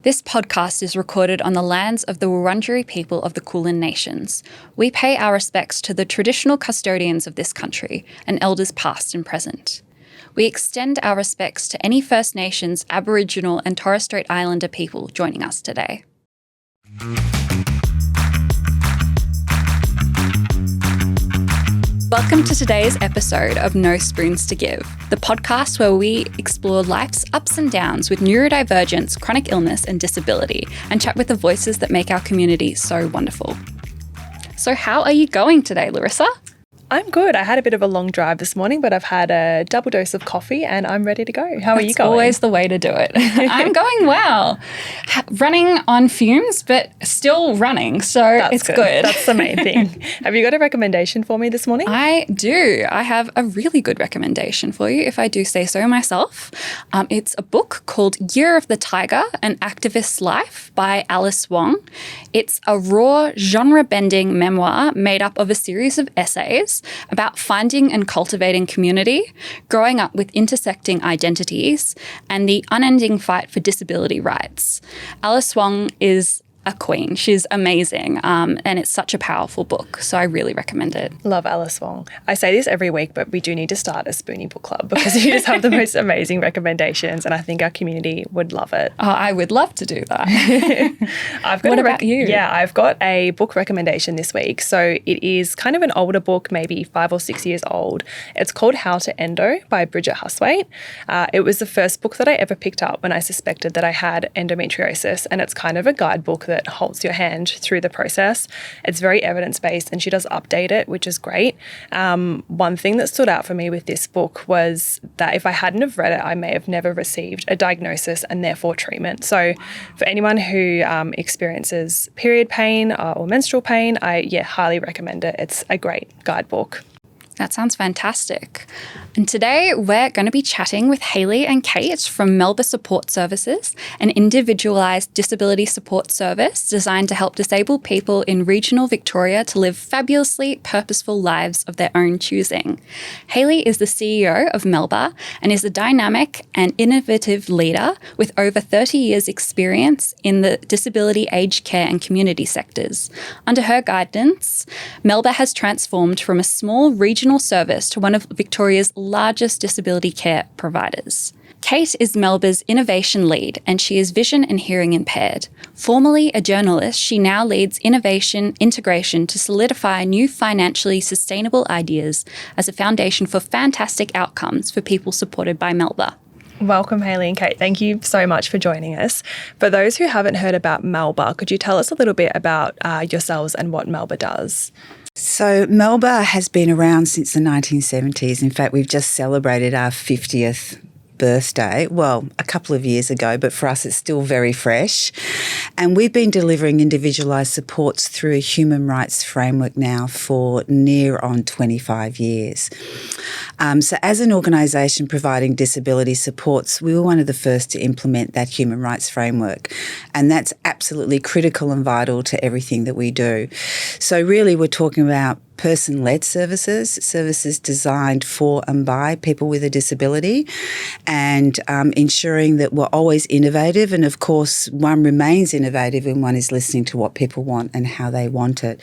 This podcast is recorded on the lands of the Wurundjeri people of the Kulin Nations. We pay our respects to the traditional custodians of this country and elders past and present. We extend our respects to any First Nations, Aboriginal and Torres Strait Islander people joining us today. Welcome to today's episode of No Spoons to Give, the podcast where we explore life's ups and downs with neurodivergence, chronic illness and disability, and chat with the voices that make our community so wonderful. So how are you going today, Larissa? I'm good. I had a bit of a long drive this morning, but I've had a double dose of coffee and I'm ready to go. How are you going? Always the way to do it. I'm going well. Running on fumes, but still running, so it's good. That's the main thing. Have you got a recommendation for me this morning? I do. I have a really good recommendation for you, if I do say so myself. It's a book called Year of the Tiger, An Activist's Life by Alice Wong. It's a raw, genre-bending memoir made up of a series of essays about finding and cultivating community, growing up with intersecting identities, and the unending fight for disability rights. Alice Wong is a queen. She's amazing, and it's such a powerful book, so I really recommend it. Love Alice Wong. I say this every week, but we do need to start a Spoonie Book Club because you just have the most amazing recommendations, and I think our community would love it. Oh, I would love to do that. What about you? Yeah, I've got a book recommendation this week. So it is kind of an older book, maybe 5 or 6 years old. It's called How to Endo by Bridget Hustwaite. It was the first book that I ever picked up when I suspected that I had endometriosis, and it's kind of a guidebook that holds your hand through the process. It's very evidence-based and she does update it, which is great. One thing that stood out for me with this book was that if I hadn't have read it, I may have never received a diagnosis and therefore treatment. So for anyone who experiences period pain or menstrual pain, I highly recommend it. It's a great guidebook. That sounds fantastic. And today we're going to be chatting with Hayley and Kate from Melba Support Services, an individualised disability support service designed to help disabled people in regional Victoria to live fabulously purposeful lives of their own choosing. Hayley is the CEO of Melba and is a dynamic and innovative leader with over 30 years' experience in the disability, aged care and community sectors. Under her guidance, Melba has transformed from a small regional service to one of Victoria's largest disability care providers. Kate is Melba's innovation lead and she is vision and hearing impaired. Formerly a journalist, she now leads innovation integration to solidify new financially sustainable ideas as a foundation for fantastic outcomes for people supported by Melba. Welcome, Hayley and Kate. Thank you so much for joining us. For those who haven't heard about Melba, could you tell us a little bit about yourselves and what Melba does? So Melba has been around since the 1970s. In fact, we've just celebrated our 50th birthday, well, a couple of years ago, but for us it's still very fresh. And we've been delivering individualised supports through a human rights framework now for near on 25 years. So as an organisation providing disability supports, we were one of the first to implement that human rights framework. And that's absolutely critical and vital to everything that we do. So really we're talking about person-led services designed for and by people with a disability, and ensuring that we're always innovative. And of course, one remains innovative and one is listening to what people want and how they want it.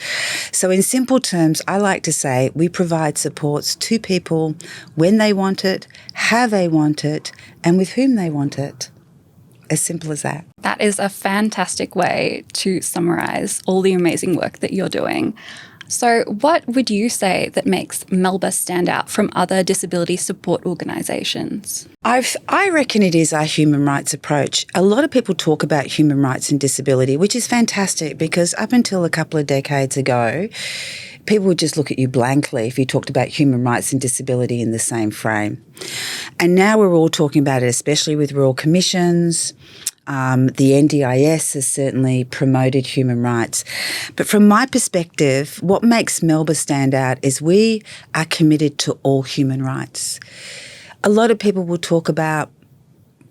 So in simple terms, I like to say we provide supports to people when they want it, how they want it, and with whom they want it. As simple as that. That is a fantastic way to summarise all the amazing work that you're doing. So what would you say that makes Melba stand out from other disability support organisations? I reckon it is our human rights approach. A lot of people talk about human rights and disability, which is fantastic because up until a couple of decades ago, people would just look at you blankly if you talked about human rights and disability in the same frame. And now we're all talking about it, especially with royal commissions. The NDIS has certainly promoted human rights. But from my perspective, what makes Melba stand out is we are committed to all human rights. A lot of people will talk about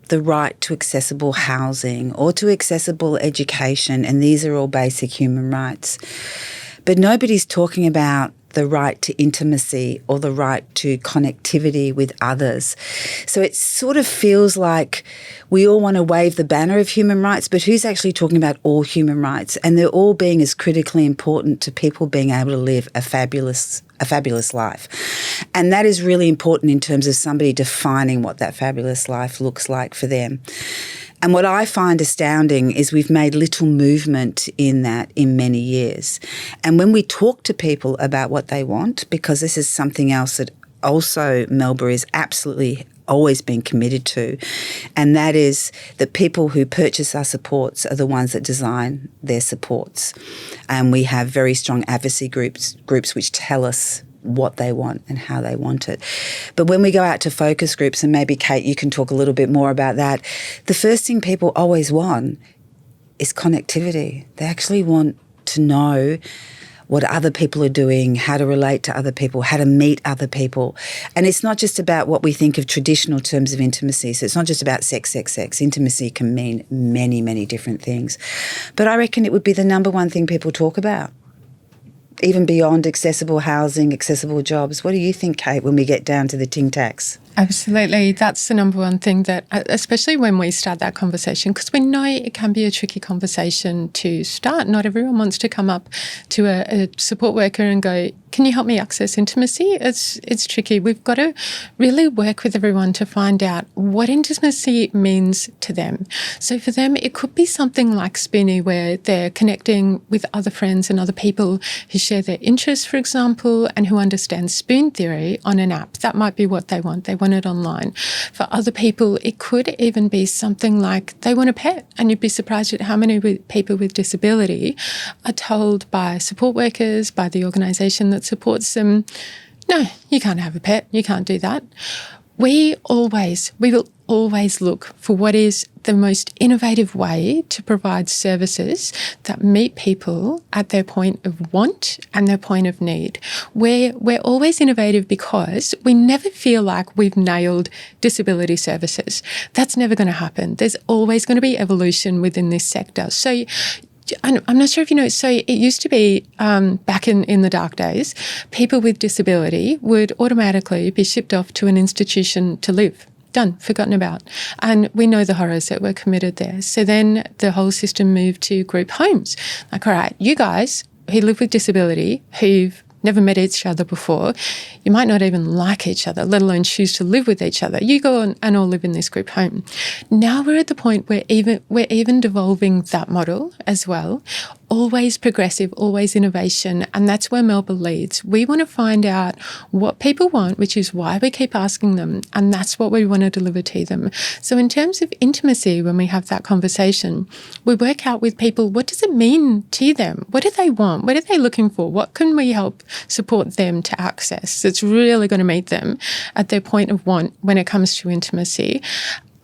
the right to accessible housing or to accessible education, and these are all basic human rights. But nobody's talking about the right to intimacy or the right to connectivity with others. So it sort of feels like we all want to wave the banner of human rights, but who's actually talking about all human rights? And they're all being as critically important to people being able to live a fabulous life. And that is really important in terms of somebody defining what that fabulous life looks like for them. And what I find astounding is we've made little movement in that in many years. And when we talk to people about what they want, because this is something else that also Melba is absolutely always been committed to, and that is that people who purchase our supports are the ones that design their supports. And we have very strong advocacy groups which tell us what they want and how they want it. But when we go out to focus groups, and maybe Kate, you can talk a little bit more about that, the first thing people always want is connectivity. They actually want to know what other people are doing, how to relate to other people, how to meet other people. And it's not just about what we think of traditional terms of intimacy. So it's not just about sex. Intimacy can mean many, many different things. But I reckon it would be the number one thing people talk about, even beyond accessible housing, accessible jobs. What do you think, Kate, when we get down to the ting tacks? Absolutely. That's the number one thing that, especially when we start that conversation, because we know it can be a tricky conversation to start. Not everyone wants to come up to a support worker and go, can you help me access intimacy? It's tricky. We've got to really work with everyone to find out what intimacy means to them. So for them, it could be something like Spoonie, where they're connecting with other friends and other people who share their interests, for example, and who understand spoon theory on an app. That might be what they want. They want it online. For other people, it could even be something like they want a pet, and you'd be surprised at how many people with disability are told by support workers, by the organisation that supports them, no, you can't have a pet, you can't do that. We will always look for what is the most innovative way to provide services that meet people at their point of want and their point of need. We're always innovative because we never feel like we've nailed disability services. That's never going to happen. There's always going to be evolution within this sector. So I'm not sure if you know, so it used to be back in the dark days, people with disability would automatically be shipped off to an institution to live. Done, forgotten about. And we know the horrors that were committed there. So then the whole system moved to group homes. Like, all right, you guys who live with disability, who've never met each other before, you might not even like each other, let alone choose to live with each other. You go and all live in this group home. Now we're at the point where we're even devolving that model as well. Always progressive, always innovation, and that's where Melba leads. We want to find out what people want, which is why we keep asking them, and that's what we want to deliver to them. So in terms of intimacy, when we have that conversation, we work out with people, what does it mean to them? What do they want? What are they looking for? What can we help support them to access that's really going to meet them at their point of want when it comes to intimacy?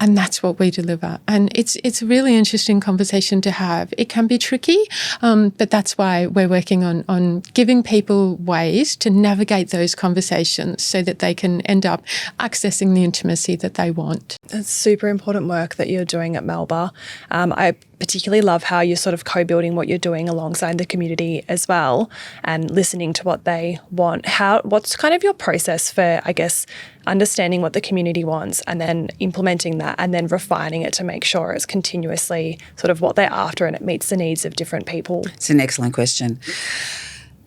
And that's what we deliver. And it's a really interesting conversation to have. It can be tricky, but that's why we're working on giving people ways to navigate those conversations so that they can end up accessing the intimacy that they want. That's super important work that you're doing at Melba. I particularly love how you're sort of co-building what you're doing alongside the community as well and listening to what they want. What's kind of your process for, I guess, understanding what the community wants and then implementing that and then refining it to make sure it's continuously sort of what they're after and it meets the needs of different people? It's an excellent question.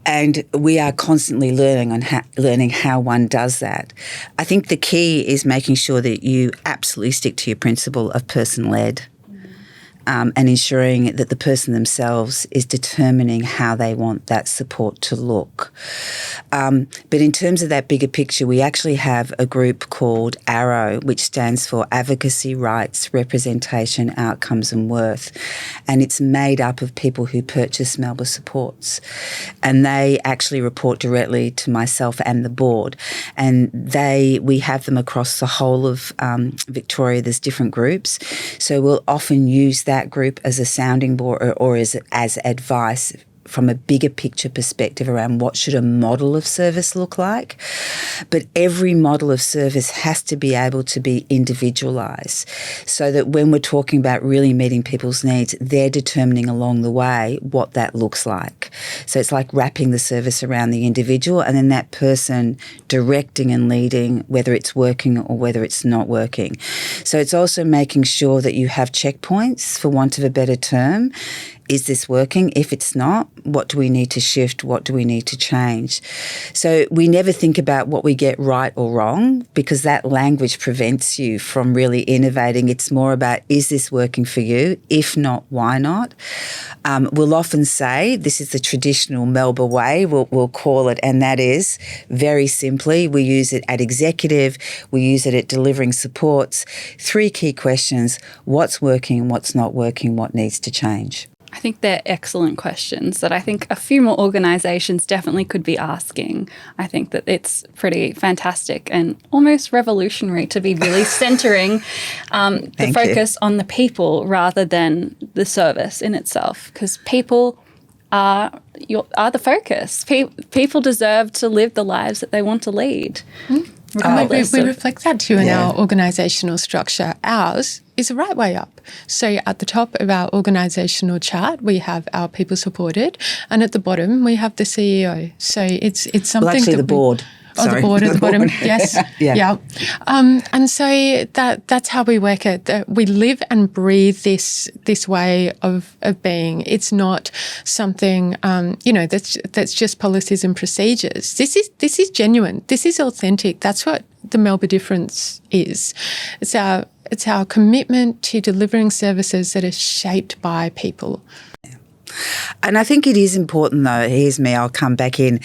And we are constantly learning how one does that. I think the key is making sure that you absolutely stick to your principle of person-led. And ensuring that the person themselves is determining how they want that support to look. But in terms of that bigger picture, we actually have a group called ARROW, which stands for Advocacy, Rights, Representation, Outcomes and Worth. And it's made up of people who purchase Melba Supports. And they actually report directly to myself and the board. And we have them across the whole of Victoria. There's different groups. So we'll often use that group as a sounding board or as advice from a bigger picture perspective around what should a model of service look like. But every model of service has to be able to be individualised so that when we're talking about really meeting people's needs, they're determining along the way what that looks like. So it's like wrapping the service around the individual and then that person directing and leading whether it's working or whether it's not working. So it's also making sure that you have checkpoints, for want of a better term. Is this working? If it's not, what do we need to shift? What do we need to change? So we never think about what we get right or wrong because that language prevents you from really innovating. It's more about, is this working for you? If not, why not? We'll often say, this is the traditional Melba way, we'll call it, and that is very simply, we use it at executive, we use it at delivering supports. 3 key questions: what's working, what's not working, what needs to change? I think they're excellent questions that I think a few more organisations definitely could be asking. I think that it's pretty fantastic and almost revolutionary to be really centering the focus on the people rather than the service in itself, because people are the focus. People deserve to live the lives that they want to lead. We reflect that too in our organisational structure. Ours is the right way up. So at the top of our organisational chart, we have our people supported, and at the bottom we have the CEO. So it's something. Well, actually, that the board. The board at the bottom. Yes. Yeah. And so that's how we work it. We live and breathe this way of being. It's not something that's just policies and procedures. This is genuine. This is authentic. That's what the Melba difference is. It's our commitment to delivering services that are shaped by people. And I think it is important, though. Here's me. I'll come back in.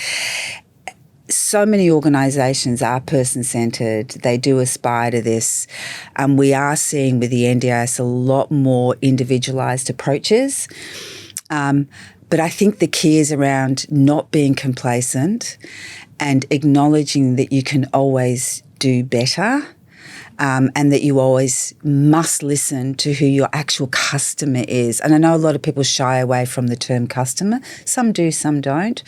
So many organisations are person-centred. They do aspire to this. We are seeing with the NDIS a lot more individualised approaches. But I think the key is around not being complacent and acknowledging that you can always do better. And that you always must listen to who your actual customer is. And I know a lot of people shy away from the term customer. Some do, some don't.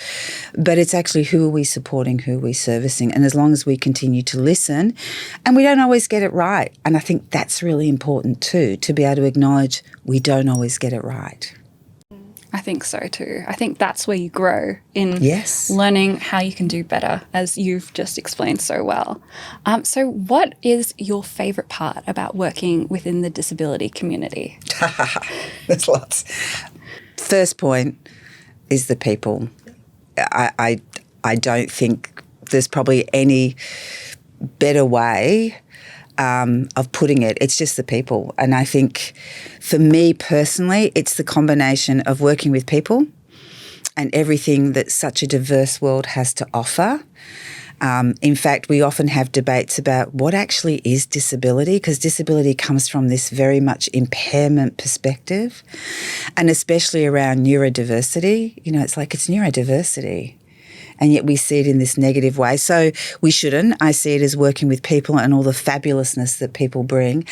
But it's actually, who are we supporting, who are we servicing? And as long as we continue to listen, and we don't always get it right. And I think that's really important too, to be able to acknowledge we don't always get it right. I think so too. I think that's where you grow in learning how you can do better, as you've just explained so well. So what is your favourite part about working within the disability community? There's lots. First point is the people. I don't think there's probably any better way of putting it. It's just the people. And I think for me personally, it's the combination of working with people and everything that such a diverse world has to offer. In fact, we often have debates about what actually is disability, because disability comes from this very much impairment perspective, and especially around neurodiversity. It's like it's neurodiversity. And yet we see it in this negative way. So we shouldn't. I see it as working with people and all the fabulousness that people bring.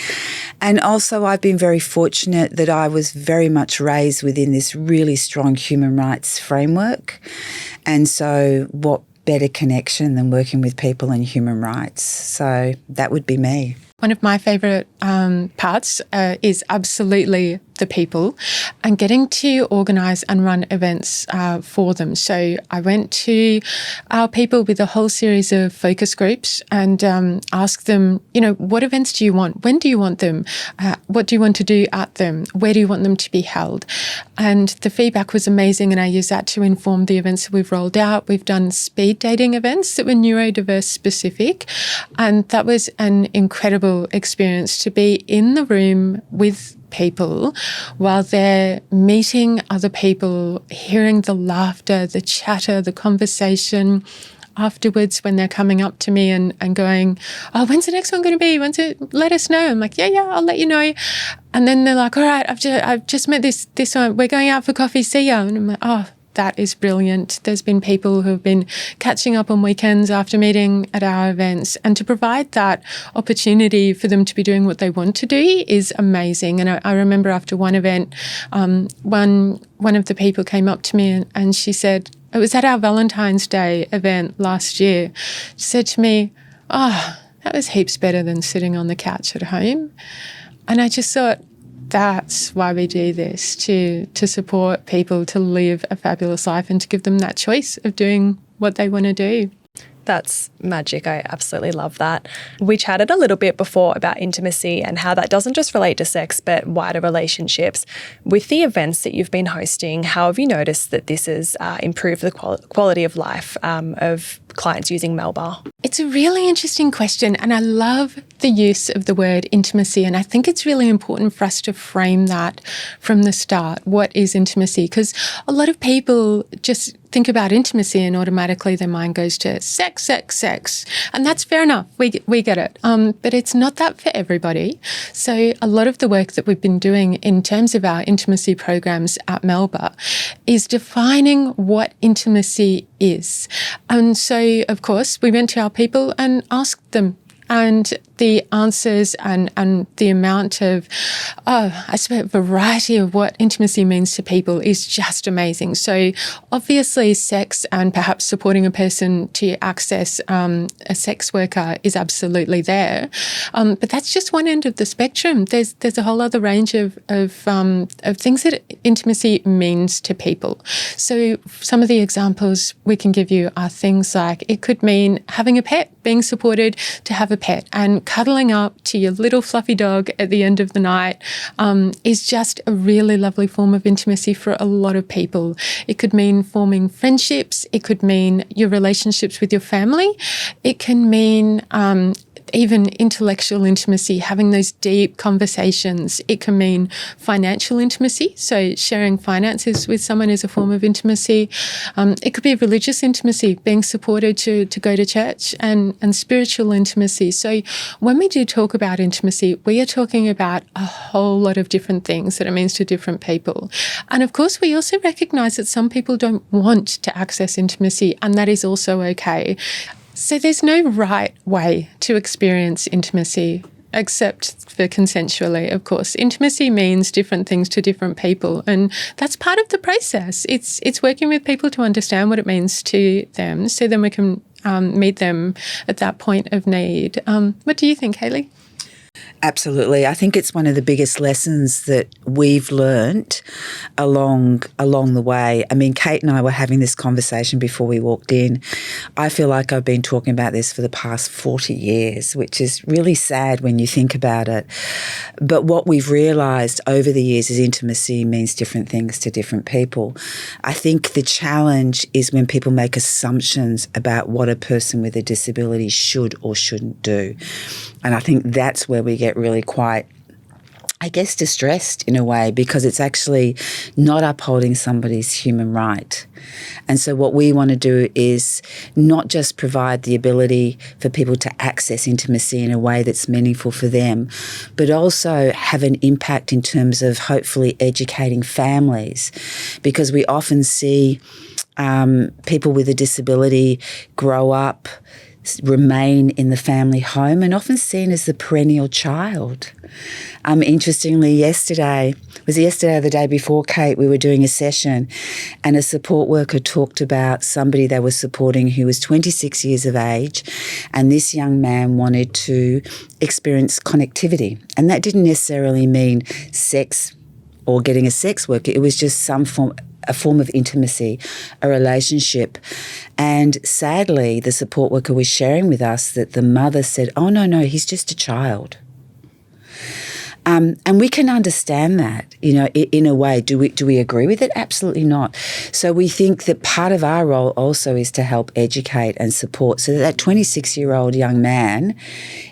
And also I've been very fortunate that I was very much raised within this really strong human rights framework. And so what better connection than working with people and human rights? So that would be me. One of my favourite parts is absolutely the people and getting to organise and run events for them. So I went to our people with a whole series of focus groups and asked them, what events do you want? When do you want them? What do you want to do at them? Where do you want them to be held? And the feedback was amazing, and I used that to inform the events that we've rolled out. We've done speed dating events that were neurodiverse specific, and that was an incredible experience to be in the room with people while they're meeting other people, hearing the laughter, the chatter, the conversation afterwards when they're coming up to me and going, oh, when's the next one going to be? Let us know. I'm like, yeah, I'll let you know. And then they're like, all right, I've just met this one. We're going out for coffee. See ya. And I'm like, oh, that is brilliant. There's been people who have been catching up on weekends after meeting at our events, and to provide that opportunity for them to be doing what they want to do is amazing. And I remember after one event, one of the people came up to me and she said, it was at our Valentine's Day event last year. She said to me, oh, that was heaps better than sitting on the couch at home. And I just thought, that's why we do this, to support people to live a fabulous life and to give them that choice of doing what they want to do. That's magic. I absolutely love that. We chatted a little bit before about intimacy and how that doesn't just relate to sex, but wider relationships. With the events that you've been hosting, how have you noticed that this has improved the quality of life of clients using Melba? It's a really interesting question, and I love the use of the word intimacy, and I think it's really important for us to frame that from the start. What is intimacy? Because a lot of people just think about intimacy and automatically their mind goes to sex, sex, sex. And that's fair enough. We get it. But it's not that for everybody. So a lot of the work that we've been doing in terms of our intimacy programs at Melba is defining what intimacy is. And so, of course, we went to our people and asked them. And the answers and the amount of, I suppose, variety of what intimacy means to people is just amazing. So obviously sex and perhaps supporting a person to access a sex worker is absolutely there. But that's just one end of the spectrum. There's a whole other range of things that intimacy means to people. So some of the examples we can give you are things like it could mean having a pet, being supported to have a pet, and cuddling up to your little fluffy dog at the end of the night is just a really lovely form of intimacy for a lot of people. It could mean forming friendships. It could mean your relationships with your family. It can mean even intellectual intimacy, having those deep conversations. It can mean financial intimacy, so sharing finances with someone is a form of intimacy. It could be religious intimacy, being supported to go to church, and spiritual intimacy. So when we do talk about intimacy, we are talking about a whole lot of different things that it means to different people. And of course, we also recognise that some people don't want to access intimacy, and that is also okay. So there's no right way to experience intimacy except for consensually, of course. Intimacy means different things to different people, and that's part of the process. It's working with people to understand what it means to them, so then we can meet them at that point of need. What do you think, Hayley? Absolutely. I think it's one of the biggest lessons that we've learnt along the way. I mean, Kate and I were having this conversation before we walked in. I feel like I've been talking about this for the past 40 years, which is really sad when you think about it. But what we've realised over the years is intimacy means different things to different people. I think the challenge is when people make assumptions about what a person with a disability should or shouldn't do. And I think that's where we get really quite, I guess, distressed in a way, because it's actually not upholding somebody's human right. And so what we want to do is not just provide the ability for people to access intimacy in a way that's meaningful for them, but also have an impact in terms of hopefully educating families, because we often see people with a disability grow up, remain in the family home, and often seen as the perennial child. Interestingly, yesterday or the day before, Kate, we were doing a session and a support worker talked about somebody they were supporting who was 26 years of age, and this young man wanted to experience connectivity. And that didn't necessarily mean sex or getting a sex worker. It was just a form of intimacy, a relationship. And sadly, the support worker was sharing with us that the mother said, oh, no, he's just a child. And we can understand that, in a way. Do we agree with it? Absolutely not. So we think that part of our role also is to help educate and support so that 26-year-old young man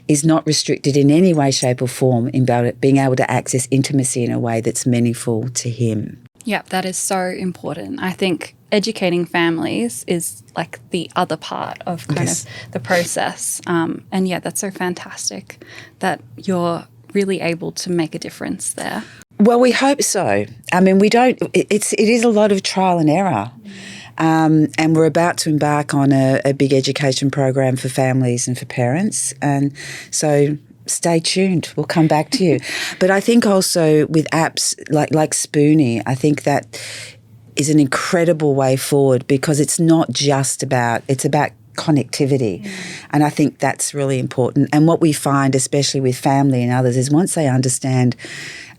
is not restricted in any way, shape or form in being able to access intimacy in a way that's meaningful to him. Yeah, that is so important. I think educating families is like the other part of kind of the process. And yeah, that's so fantastic that you're really able to make a difference there. Well, we hope so. I mean, it is a lot of trial and error. And we're about to embark on a big education program for families and for parents. And so stay tuned. We'll come back to you. But I think also with apps like Spoonie, I think that is an incredible way forward, because it's not just about, it's about connectivity. And I think that's really important. And what we find, especially with family and others, is once they understand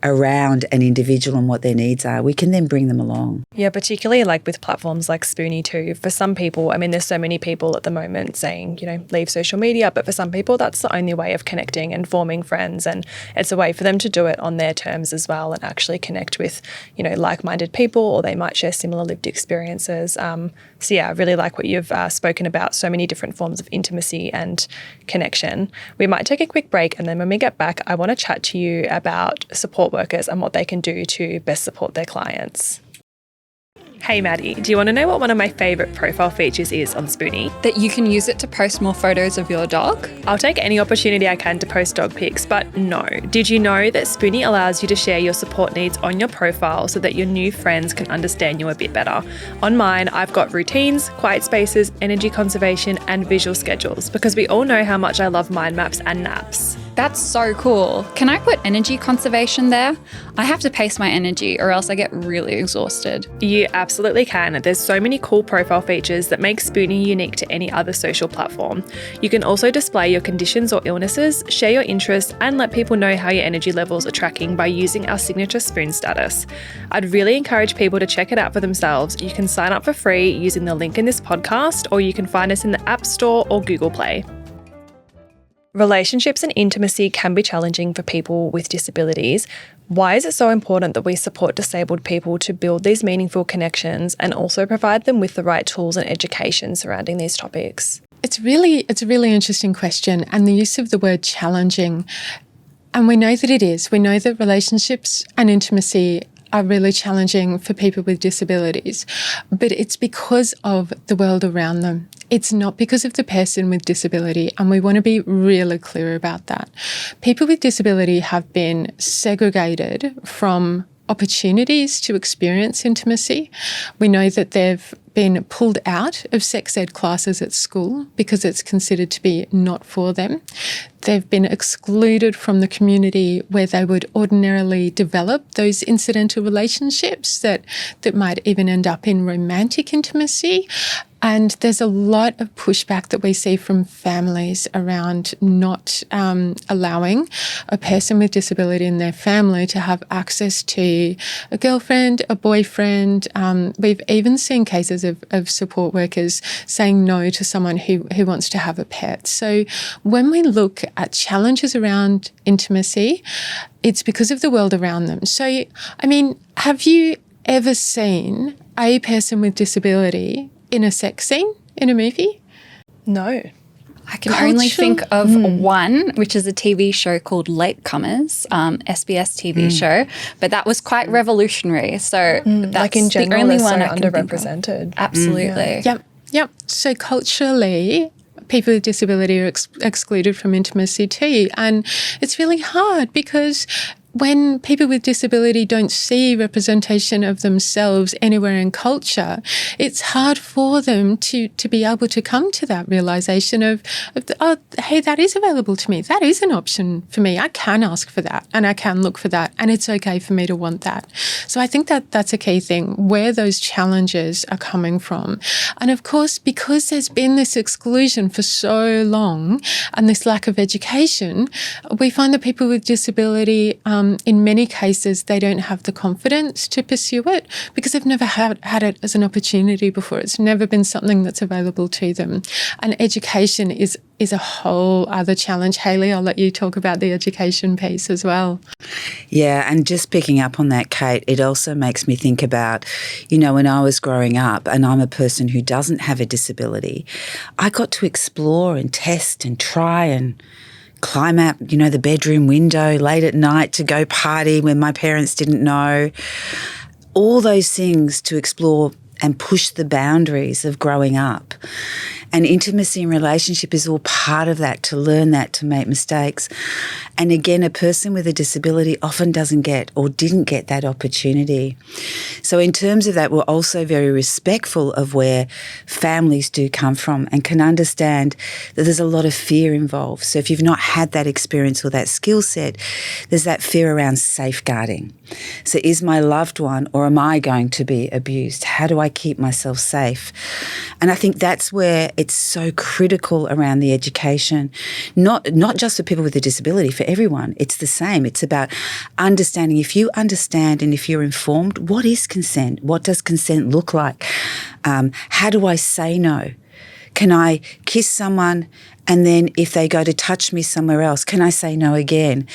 around an individual and what their needs are, we can then bring them along. Yeah, particularly like with platforms like Spoonie too. For some people, I mean, there's so many people at the moment saying, you know, leave social media, but for some people, that's the only way of connecting and forming friends. And it's a way for them to do it on their terms as well and actually connect with, you know, like-minded people, or they might share similar lived experiences. So yeah, I really like what you've spoken about, so many different forms of intimacy and connection. We might take a quick break, and then when we get back, I want to chat to you about support workers and what they can do to best support their clients. Hey Maddie, do you want to know what one of my favourite profile features is on Spoonie? That you can use it to post more photos of your dog? I'll take any opportunity I can to post dog pics, but no. Did you know that Spoonie allows you to share your support needs on your profile so that your new friends can understand you a bit better? On mine, I've got routines, quiet spaces, energy conservation, and visual schedules, because we all know how much I love mind maps and naps. That's so cool. Can I put energy conservation there? I have to pace my energy or else I get really exhausted. You absolutely can. There's so many cool profile features that make Spoonie unique to any other social platform. You can also display your conditions or illnesses, share your interests, and let people know how your energy levels are tracking by using our signature spoon status. I'd really encourage people to check it out for themselves. You can sign up for free using the link in this podcast, or you can find us in the App Store or Google Play. Relationships and intimacy can be challenging for people with disabilities. Why is it so important that we support disabled people to build these meaningful connections and also provide them with the right tools and education surrounding these topics? It's a really interesting question, and the use of the word challenging. And we know that it is. We know that relationships and intimacy are really challenging for people with disabilities, but it's because of the world around them. It's not because of the person with disability, and we want to be really clear about that. People with disability have been segregated from opportunities to experience intimacy. We know that they've been pulled out of sex ed classes at school because it's considered to be not for them. They've been excluded from the community where they would ordinarily develop those incidental relationships that might even end up in romantic intimacy. And there's a lot of pushback that we see from families around not allowing a person with disability in their family to have access to a girlfriend, a boyfriend. We've even seen cases of support workers saying no to someone who wants to have a pet. So when we look at challenges around intimacy, it's because of the world around them. So, I mean, have you ever seen a person with disability in a sex scene in a movie? No. I can only think of one, which is a TV show called Latecomers, SBS TV show, but that was quite revolutionary. So that's like in general, the only they're one so I can think of. underrepresented. Absolutely. Yep. So culturally, people with disability are excluded from intimacy too. And it's really hard because when people with disability don't see representation of themselves anywhere in culture, it's hard for them to be able to come to that realisation of hey, that is available to me. That is an option for me. I can ask for that and I can look for that, and it's okay for me to want that. So I think that that's a key thing, where those challenges are coming from. And of course, because there's been this exclusion for so long and this lack of education, we find that people with disability in many cases, they don't have the confidence to pursue it because they've never had it as an opportunity before. It's never been something that's available to them. And education is a whole other challenge. Hayley, I'll let you talk about the education piece as well. Yeah, and just picking up on that, Kate, it also makes me think about, when I was growing up, and I'm a person who doesn't have a disability, I got to explore and test and try and climb out, the bedroom window late at night to go party when my parents didn't know. All those things to explore and push the boundaries of growing up. And intimacy and relationship is all part of that, to learn that, to make mistakes. And again, a person with a disability often doesn't get or didn't get that opportunity. So in terms of that, we're also very respectful of where families do come from and can understand that there's a lot of fear involved. So if you've not had that experience or that skill set, there's that fear around safeguarding. So is my loved one, or am I going to be abused? How do I keep myself safe? And I think that's where it's so critical around the education, not just for people with a disability, for everyone. It's the same. It's about understanding. If you understand and if you're informed, what is consent? What does consent look like? How do I say no? Can I kiss someone and then if they go to touch me somewhere else, can I say no again?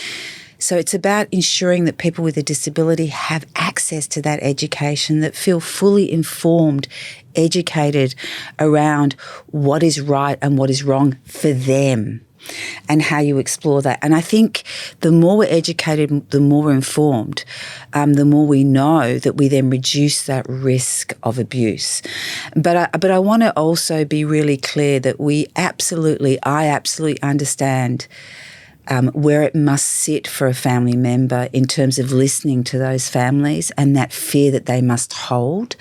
So it's about ensuring that people with a disability have access to that education, that feel fully informed, educated around what is right and what is wrong for them and how you explore that. And I think the more we're educated, the more we're informed, the more we know that we then reduce that risk of abuse. But I want to also be really clear that I absolutely understand where it must sit for a family member in terms of listening to those families and that fear that they must hold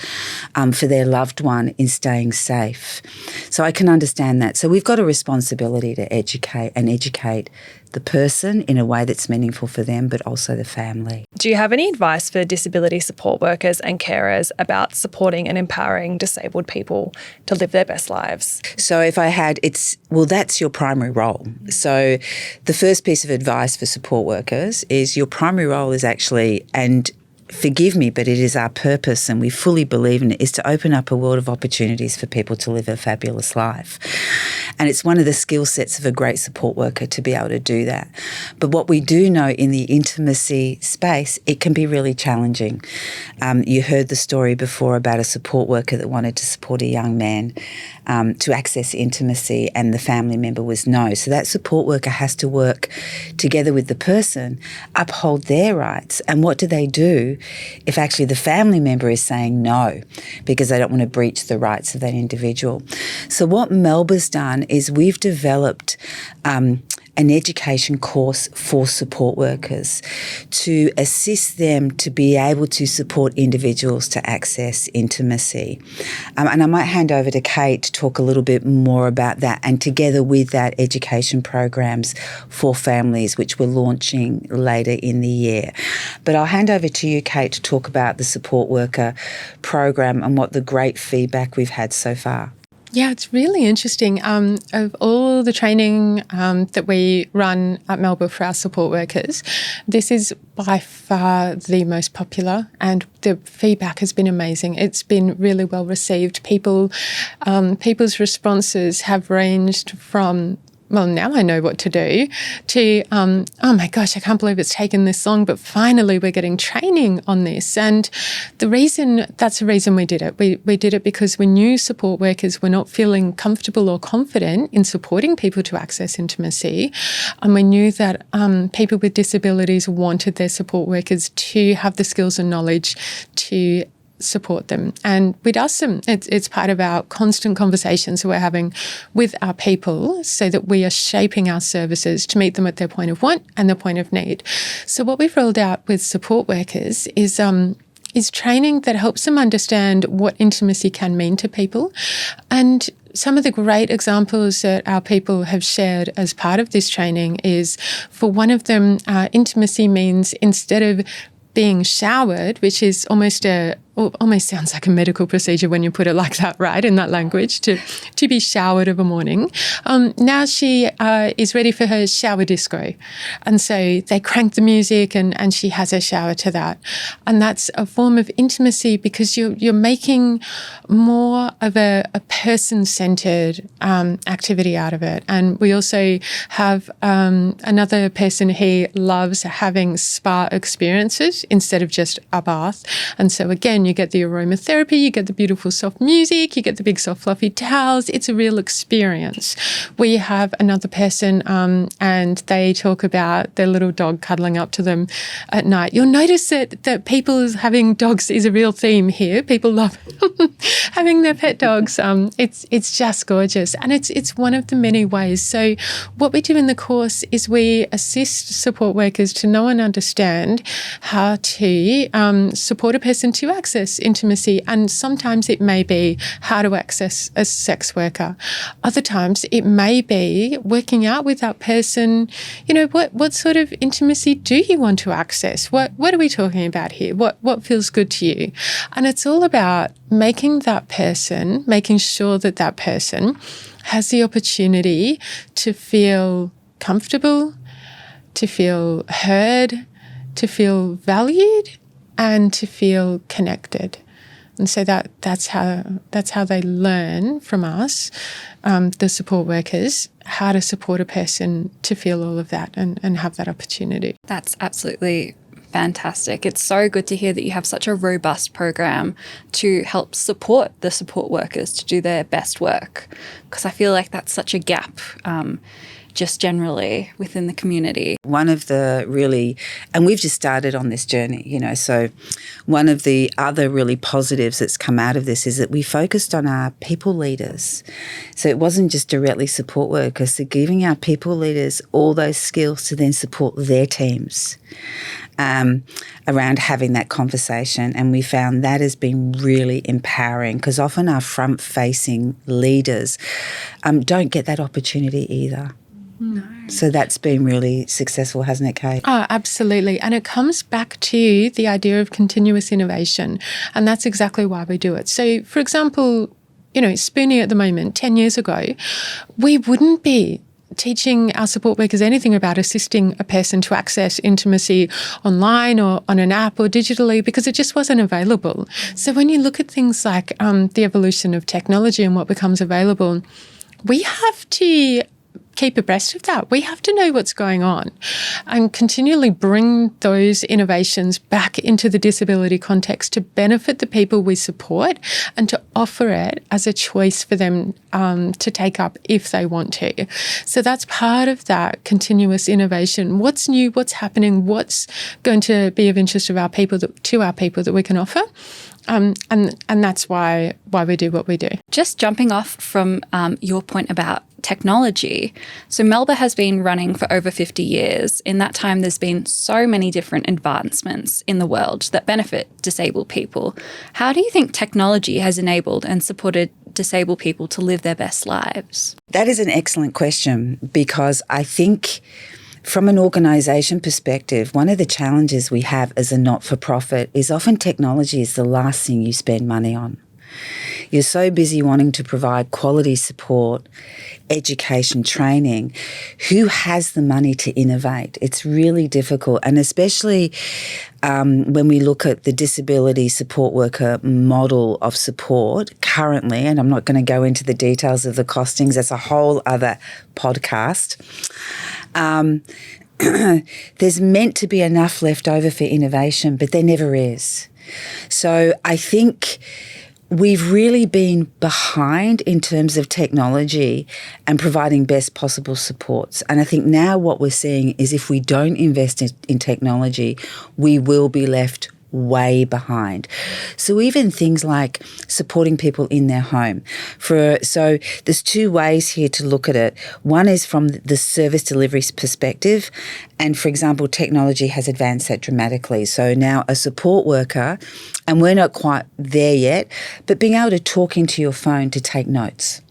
for their loved one in staying safe. So I can understand that. So we've got a responsibility to educate the person in a way that's meaningful for them, but also the family. Do you have any advice for disability support workers and carers about supporting and empowering disabled people to live their best lives? So if I had, that's your primary role. So the first piece of advice for support workers is your primary role is actually, and forgive me, but it is our purpose and we fully believe in it, is to open up a world of opportunities for people to live a fabulous life. And it's one of the skill sets of a great support worker to be able to do that. But what we do know in the intimacy space, it can be really challenging. You heard the story before about a support worker that wanted to support a young man to access intimacy and the family member was no. So that support worker has to work together with the person, uphold their rights. And what do they do if actually the family member is saying no because they don't want to breach the rights of that individual? So what Melba's done is we've developed an education course for support workers to assist them to be able to support individuals to access intimacy. And I might hand over to Kate to talk a little bit more about that, and together with that, education programs for families, which we're launching later in the year. But I'll hand over to you, Kate, to talk about the support worker program and what the great feedback we've had so far. Yeah, it's really interesting. Of all the training that we run at Melba for our support workers, this is by far the most popular and the feedback has been amazing. It's been really well received. People's responses have ranged from, well, now I know what to do, to, oh my gosh, I can't believe it's taken this long, but finally we're getting training on this. And that's the reason we did it. We did it because we knew support workers were not feeling comfortable or confident in supporting people to access intimacy. And we knew that people with disabilities wanted their support workers to have the skills and knowledge to support them. And with us, it's part of our constant conversations we're having with our people so that we are shaping our services to meet them at their point of want and their point of need. So what we've rolled out with support workers is training that helps them understand what intimacy can mean to people. And some of the great examples that our people have shared as part of this training is, for one of them, intimacy means instead of being showered, which is almost sounds like a medical procedure when you put it like that, right, in that language, to be showered of a morning. Now she is ready for her shower disco. And so they crank the music and she has her shower to that. And that's a form of intimacy because you're making more of a person-centered activity out of it. And we also have another person, he loves having spa experiences instead of just a bath. And so again, you get the aromatherapy, you get the beautiful soft music, you get the big soft fluffy towels. It's a real experience. We have another person and they talk about their little dog cuddling up to them at night. You'll notice that people having dogs is a real theme here. People love having their pet dogs. It's just gorgeous. And it's one of the many ways. So what we do in the course is we assist support workers to know and understand how to support a person to access intimacy. And sometimes it may be how to access a sex worker. Other times it may be working out with that person, what sort of intimacy do you want to access? What are we talking about here? What feels good to you? And it's all about making sure that person has the opportunity to feel comfortable, to feel heard, to feel valued, and to feel connected. And so that's how they learn from us, the support workers, how to support a person to feel all of that and have that opportunity. That's absolutely fantastic. It's so good to hear that you have such a robust program to help support the support workers to do their best work, because I feel like that's such a gap just generally within the community. One of the really, and we've just started on this journey, so one of the other really positives that's come out of this is that we focused on our people leaders. So it wasn't just directly support workers, so giving our people leaders all those skills to then support their teams around having that conversation. And we found that has been really empowering, because often our front-facing leaders don't get that opportunity either. No. So that's been really successful, hasn't it, Kate? Oh, absolutely. And it comes back to the idea of continuous innovation. And that's exactly why we do it. So, for example, Spoonie at the moment, 10 years ago, we wouldn't be teaching our support workers anything about assisting a person to access intimacy online or on an app or digitally, because it just wasn't available. So when you look at things like the evolution of technology and what becomes available, we have to keep abreast of that. We have to know what's going on and continually bring those innovations back into the disability context to benefit the people we support and to offer it as a choice for them to take up if they want to. So that's part of that continuous innovation. What's new, what's happening, what's going to be of interest to our people that we can offer. And that's why we do what we do. Just jumping off from your point about technology. So Melba has been running for over 50 years. In that time, there's been so many different advancements in the world that benefit disabled people. How do you think technology has enabled and supported disabled people to live their best lives? That is an excellent question, because I think from an organisation perspective, one of the challenges we have as a not-for-profit is often technology is the last thing you spend money on. You're so busy wanting to provide quality support, education, training. Who has the money to innovate? It's really difficult. And especially when we look at the disability support worker model of support currently, and I'm not going to go into the details of the costings, that's a whole other podcast. There's meant to be enough left over for innovation, but there never is. So I think we've really been behind in terms of technology and providing best possible supports. And I think now what we're seeing is if we don't invest in technology, we will be left way behind. So even things like supporting people in their home. So there's two ways here to look at it. One is from the service delivery perspective. And for example, technology has advanced that dramatically. So now a support worker, and we're not quite there yet, but being able to talk into your phone to take notes.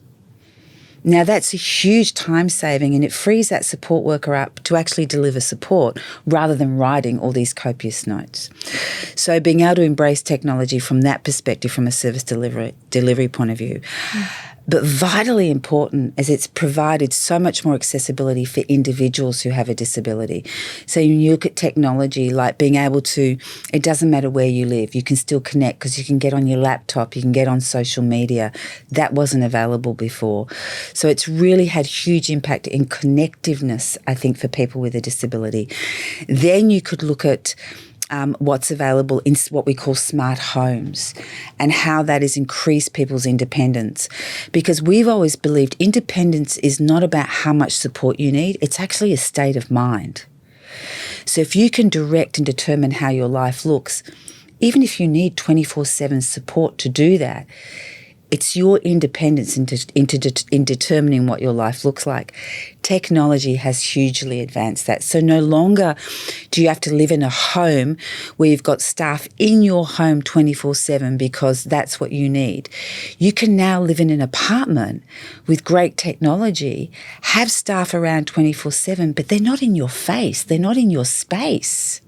Now, that's a huge time saving, and it frees that support worker up to actually deliver support rather than writing all these copious notes. So being able to embrace technology from that perspective, from a service delivery point of view. But vitally important as it's provided so much more accessibility for individuals who have a disability. So when you look at technology, like being able to, it doesn't matter where you live, you can still connect because you can get on your laptop, you can get on social media. That wasn't available before. So it's really had huge impact in connectiveness, I think, for people with a disability. Then you could look at what's available in what we call smart homes and how that has increased people's independence. Because we've always believed independence is not about how much support you need, it's actually a state of mind. So if you can direct and determine how your life looks, even if you need 24/7 support to do that, it's your independence in determining what your life looks like. Technology has hugely advanced that. So no longer do you have to live in a home where you've got staff in your home 24/7 because that's what you need. You can now live in an apartment with great technology, have staff around 24/7, but they're not in your face. They're not in your space.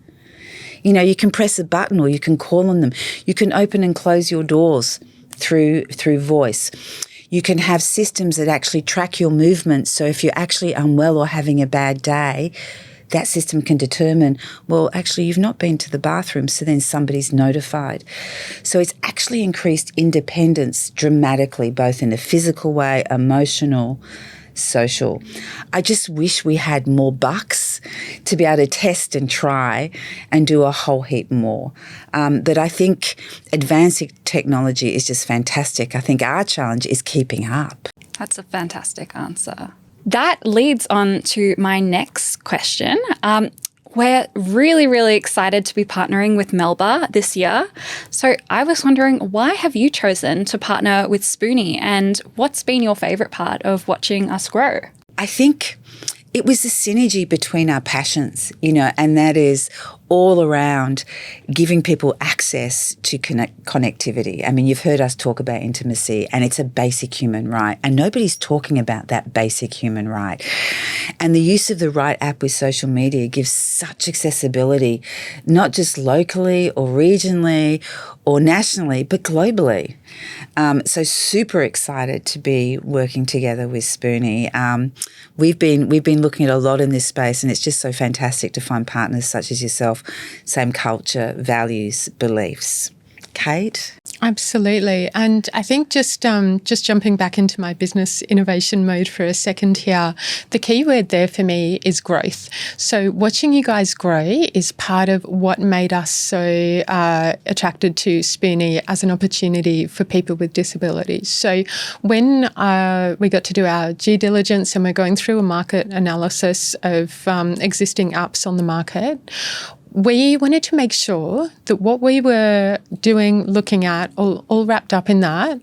You can press a button or you can call on them. You can open and close your doors through voice. You can have systems that actually track your movements. So if you're actually unwell or having a bad day, that system can determine, well, actually, you've not been to the bathroom, so then somebody's notified. So it's actually increased independence dramatically, both in a physical way, emotional, social. I just wish we had more bucks to be able to test and try and do a whole heap more. But I think advancing technology is just fantastic. I think our challenge is keeping up. That's a fantastic answer. That leads on to my next question. We're really, really excited to be partnering with Melba this year. So I was wondering, why have you chosen to partner with Spoonie, and what's been your favourite part of watching us grow? I think it was the synergy between our passions, and that is all around giving people access to connectivity. I mean, you've heard us talk about intimacy, and it's a basic human right, and nobody's talking about that basic human right. And the use of the right app with social media gives such accessibility, not just locally or regionally or nationally, but globally. So super excited to be working together with Spoonie. We've been looking at a lot in this space, and it's just so fantastic to find partners such as yourself, same culture, values, beliefs. Kate? Absolutely. And I think just jumping back into my business innovation mode for a second here, the key word there for me is growth. So watching you guys grow is part of what made us so attracted to Spoonie as an opportunity for people with disabilities. So when we got to do our due diligence and we're going through a market analysis of existing apps on the market, we wanted to make sure that what we were doing, looking at, all wrapped up in that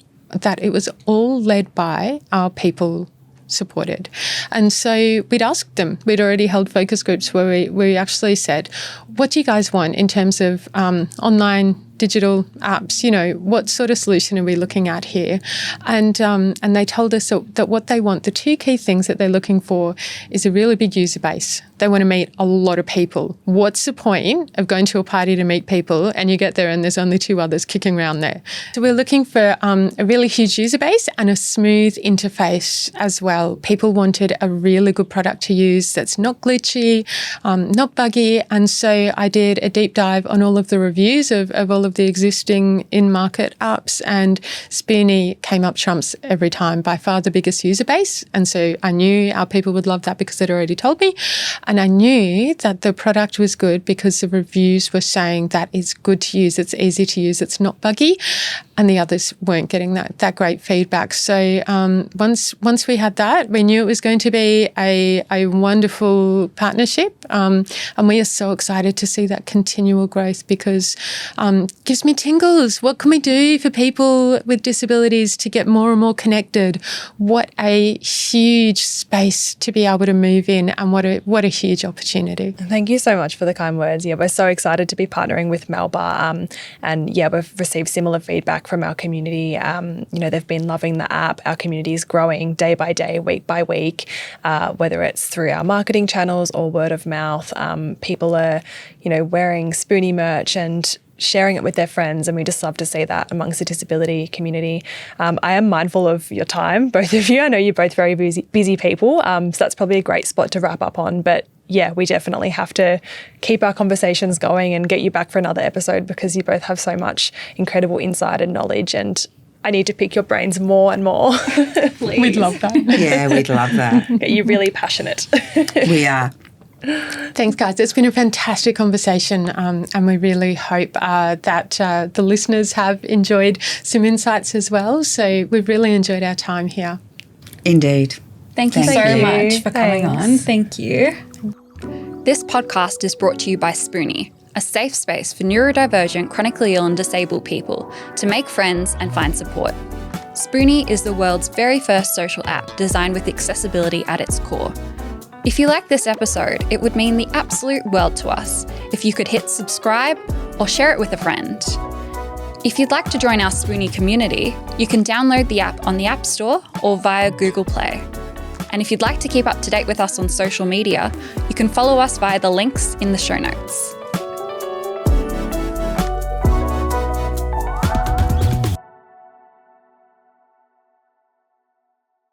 it was all led by our people supported. And so we'd asked them, we'd already held focus groups where we actually said, what do you guys want in terms of online digital apps? What sort of solution are we looking at here? And they told us that what they want, the two key things that they're looking for, is a really big user base. They want to meet a lot of people. What's the point of going to a party to meet people and you get there and there's only two others kicking around there? So we're looking for a really huge user base and a smooth interface as well. People wanted a really good product to use that's not glitchy, not buggy. And so I did a deep dive on all of the reviews of all of the existing in-market apps, and Spoonie came up trumps every time, by far the biggest user base. And so I knew our people would love that because they'd already told me. And I knew that the product was good because the reviews were saying that it's good to use, it's easy to use, it's not buggy. And the others weren't getting that great feedback. So once we had that, we knew it was going to be a wonderful partnership. And we are so excited to see that continual growth because it gives me tingles. What can we do for people with disabilities to get more and more connected? What a huge space to be able to move in, and what a huge opportunity. Thank you so much for the kind words. Yeah, we're so excited to be partnering with Melba. And yeah, we've received similar feedback from our community. They've been loving the app. Our community is growing day by day, week by week, whether it's through our marketing channels or word of mouth. People are, wearing Spoonie merch and sharing it with their friends, and we just love to see that amongst the disability community. I am mindful of your time, both of you. I know you're both very busy people, so that's probably a great spot to wrap up on. But yeah, we definitely have to keep our conversations going and get you back for another episode because you both have so much incredible insight and knowledge, and I need to pick your brains more and more. We'd love that. Yeah, we'd love that. You're really passionate. We are. Thanks, guys. It's been a fantastic conversation, and we really hope that the listeners have enjoyed some insights as well. So we've really enjoyed our time here. Indeed. Thank you so you. much for coming Thanks. on. Thank you. This podcast is brought to you by Spoonie, a safe space for neurodivergent, chronically ill and disabled people to make friends and find support. Spoonie is the world's very first social app designed with accessibility at its core. If you like this episode, it would mean the absolute world to us if you could hit subscribe or share it with a friend. If you'd like to join our Spoonie community, you can download the app on the App Store or via Google Play. And if you'd like to keep up to date with us on social media, you can follow us via the links in the show notes.